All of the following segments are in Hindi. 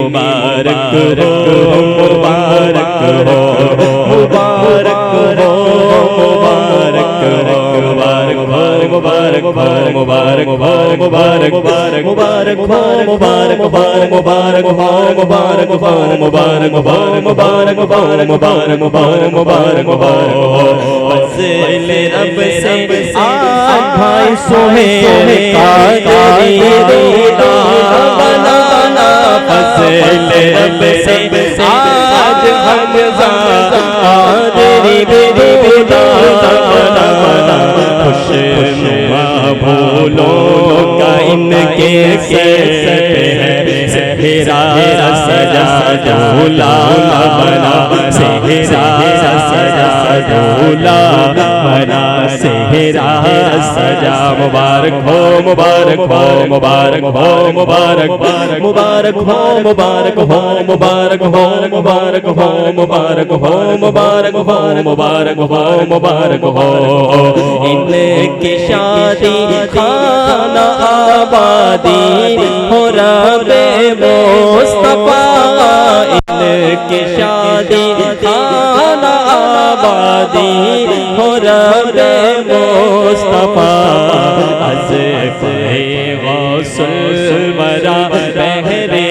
मुबारक हो, मुबारक हो, मुबारक हो, मुबारक हो, मुबारक हो, मुबारक हो, मुबारक हो, मुबारक मुबारक मुबारक हो, मुबारक हो, मुबारक हो, मुबारक हो, मुबारक हो, मुबारक हो, मुबारक हो, मुबारक हो। फज़ल रब से आज भाई सुहेल कादरी दीदा बनाना, फज़ल रब से आज हमज़ा कादरी दीदा बनाना। खुशनुमा भूलो का इनके सर है, सेहरा सजा झूला बना, सेहरा सजा झूला बना, सेहरा सजा। मुबारक हो, मुबारक हो, मुबारक हो, मुबारक मुबारक हो, मुबारक हो, मुबारक हो, मुबारक हो, मुबारक हो, मुबारक हो, मुबारक हो, मुबारक हो। इनकी शादी खाना आबादी हो रबे मुस्तफा, इनकी शादी खाना आबादी हो रबे मुस्तफा। गौसुल बरा बहरे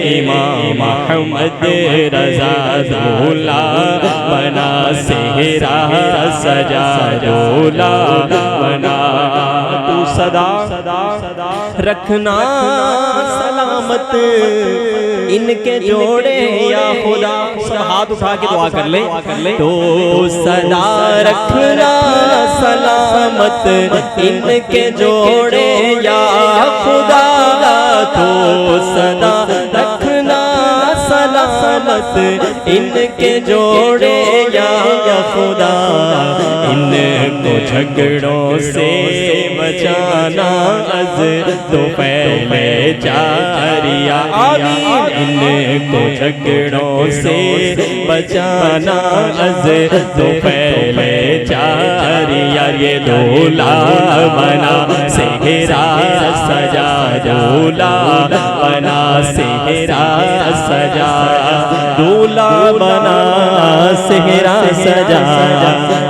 इमाम अहमद रज़ा दूल्हा बना, सेहरा सजा दूल्हा बना। तू सदा रखना सलामत इनके जोड़े या खुदा। हाथ उठा के दुआ कर ले, तो सदा रखना सलामत इनके जोड़े या खुदा, तो सदा रखना सलामत इनके जोड़े या खुदा। इनको झगड़ों से बचाना अज तो पहले जारिया, आमीन। इनको झगड़ों से बचाना अज तो पहले जारिया। ये दूल्हा बना, सेहरा सजा दूल्हा बना, सेहरा सजा दूल्हा बना, सेहरा सजा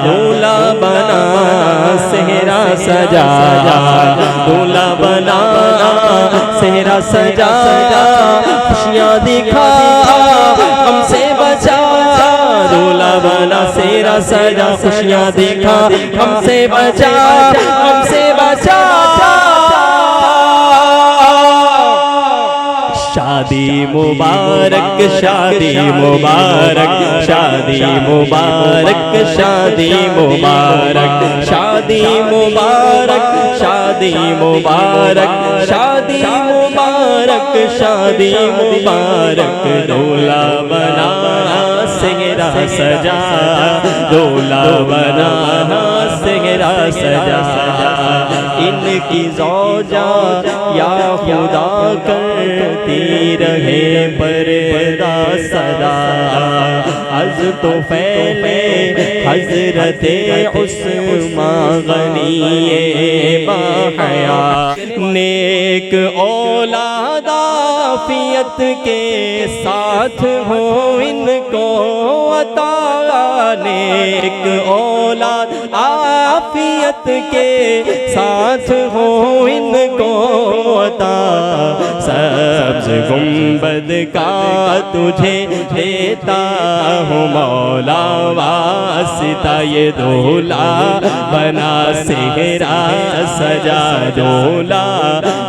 दूल्हा बना, सेहरा सजा दूल्हा बना, सेहरा सजा। खुशियाँ दिखा हमसे बचा, दूल्हा बना, सेहरा सजा। खुशियाँ दिखा हमसे बचा, हमसे बचा। शादी मुबारक, शादी मुबारक, शादी मुबारक, शादी मुबारक, शादी मुबारक, शादी मुबारक, शादी मुबारक, शादी मुबारक। दूल्हा बना, सेहरा सजा दूल्हा बना, सेहरा सजा। इनकी ज़ौजा या खुदा करती रहे पर्दा सदा, अज़ तो फैले हज़रते उस्मान गनी बाहया। नेक औलाद आफियत के साथ हो इनको अता, नेक औलाद आफियत के साथ हो इनको अता। सब्ज़ गुंबद का तुझे देता हूँ मौला वास्ता, ये दूल्हा बना, सेहरा सजा दूल्हा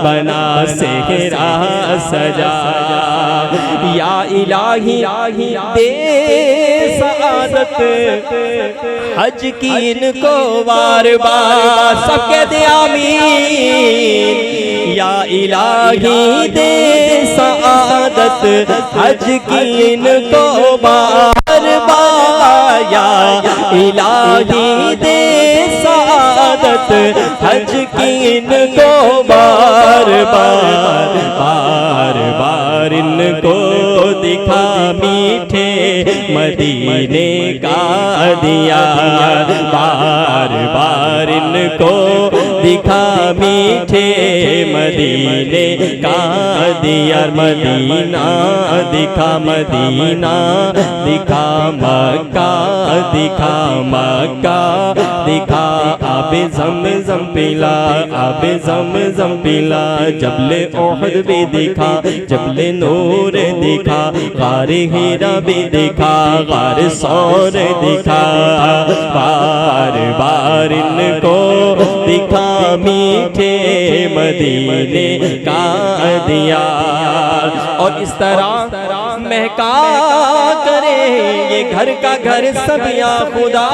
बना, सेहरा सजा। या इलाही दे सआदत हज की इनको बार बार, सबके दे आमीन। या इलाही दे सआदत हज की इनको बार बार, या इलाही दे सआदत हज की इनको बार बार, बार बार इनको दिखा मीठे मदीने का दिया, बार बार इनको दिखा मीठे मीठे मदीने का दियार, मदीना दिखा, मदीना दिखा, मक्का दिखा, मक्का दिखा। आबे ज़म-ज़म पिला, आबे ज़म-ज़म पिला। जबले ओहद भी दिखा, जबले नूर दिखा, गारे हीरा भी दिखा, गारे सौर दिखा। बार बार इनको दिखा मीठे मदीने का दियार। और इस तरह महका करे ये घर का घर सब या खुदा।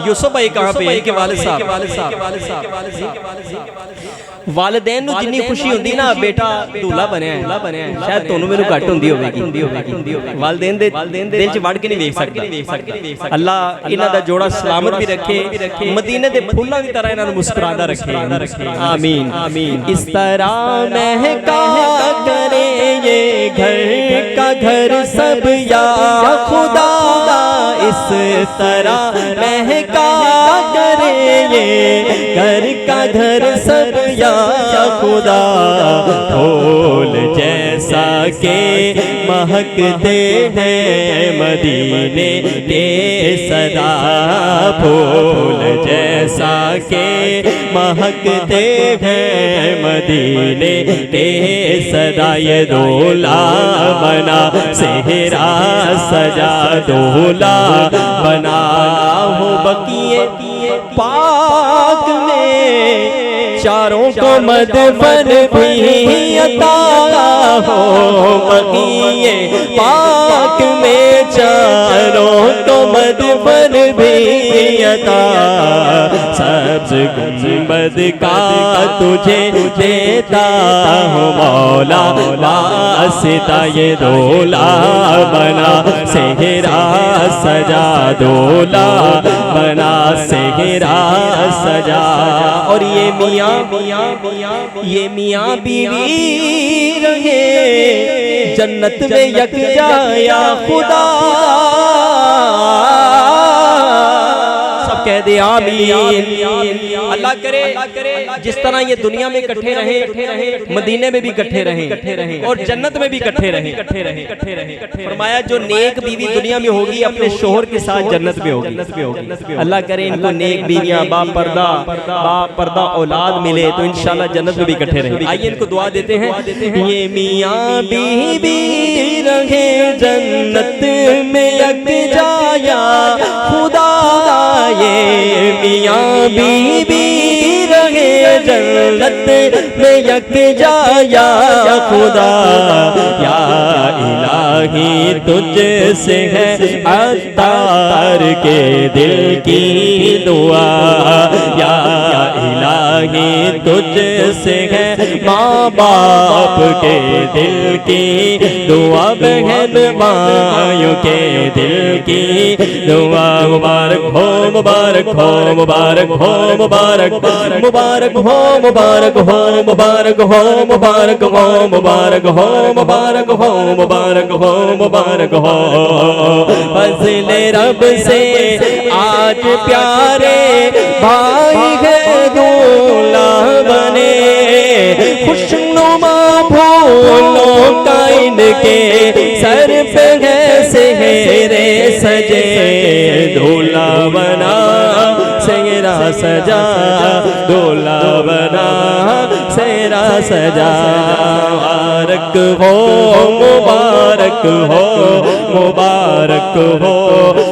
यूसुफ भाई कहाँ पे है? इनके वालिद साहब। वालिदैन नूं जिन्नी खुशी होंदी ना बेटा दूल्हा बनया है, शायद तुहानूं मैनूं घट होंदी होवेगी। वालिदैन दे दिल च वड़ के नहीं वेख सकदा। अल्लाह इन्हां दा जोड़ा सलामत भी रखे, मदीने दे फुल्लां दी तरह इन्हां नूं मुस्कुरांदा रखे। आमीन आमीन। इस तरह महका करे ये घर का घर सब या खुदा। इस तरह महका करे ये घर का घर सब या खुदा। फूल जैसा के महकते हैं मदीने के सदा, फूल जैसा के महकते हैं मदीने के सदा। ये दूल्हा बना सेहरा सजा, दूल्हा बना हो बकिए पाक में। चारों को मदफन भी अता हो बकिए पाक में, चारों को मदफन भी अता। सब्ज़ गुंबद का तुझे देता हूँ मौला वास्ता। ये दूल्हा बना सेहरा सजा, दूल्हा बना सेहरा सजा। और ये मियाँ ये मियाँ बीवी रहे जन्नत में यकजा या खुदा। सब कह दे आमीन। अल्लाह करे जिस तरह ये दुनिया में इकट्ठे रहे, मदीने में भी इकट्ठे रहे और जन्नत में भी इकट्ठे रहे। फरमाया जो नेक बीवी दुनिया में होगी अपने शोहर के साथ जन्नत में होगी। अल्लाह करे इनको नेक बीवियां बापर्दा औलाद मिले तो इंशाल्लाह जन्नत में भी इकट्ठे रहेंगे। आइए इनको दुआ देते हैं। ये मियाँ बीवी रहे जन्नत में यकजा या खुदा। ये मियाँ बीवी रहे जन्नत में यकजा या खुदा। या इलाही तुझसे है अत्तार के दिल की दुआ। या इलाही तुझसे है माँ बाप के दिल की दुआ, बहन भाइयों के दिल की दुआ। मुबारक हो मुबारक हो मुबारक हो मुबारक मुबारक हो मुबारक हो मुबारक हो मुबारक हो मुबारक हो मुबारक हो मुबारक हो मुबारक हो। फज़ले रब से आज प्यारे भाई है दूल्हा बने। खुशनुमा फूलों का इनके सर पे है सेहरे सजे। दूल्हा बना सेहरा सजा, दूल्हा बना सेहरा सजा। मुबारक हो मुबारक हो मुबारक हो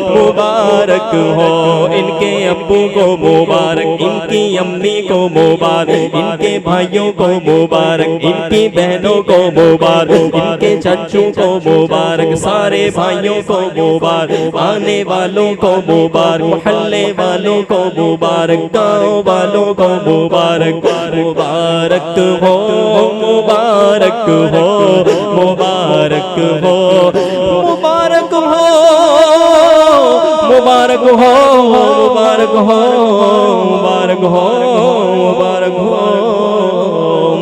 मुबारक हो। इनके अब्बू को मुबारक, इनकी अम्मी को मुबारक, इनके भाइयों को मुबारक, इनकी बहनों को मुबारक, इनके चाचू को मुबारक, सारे भाइयों को मुबारक, आने वालों को मुबारक, मोहल्ले वालों को मुबारक, गाँव वालों को मुबारक। मुबारक हो मुबारक हो मुबारक हो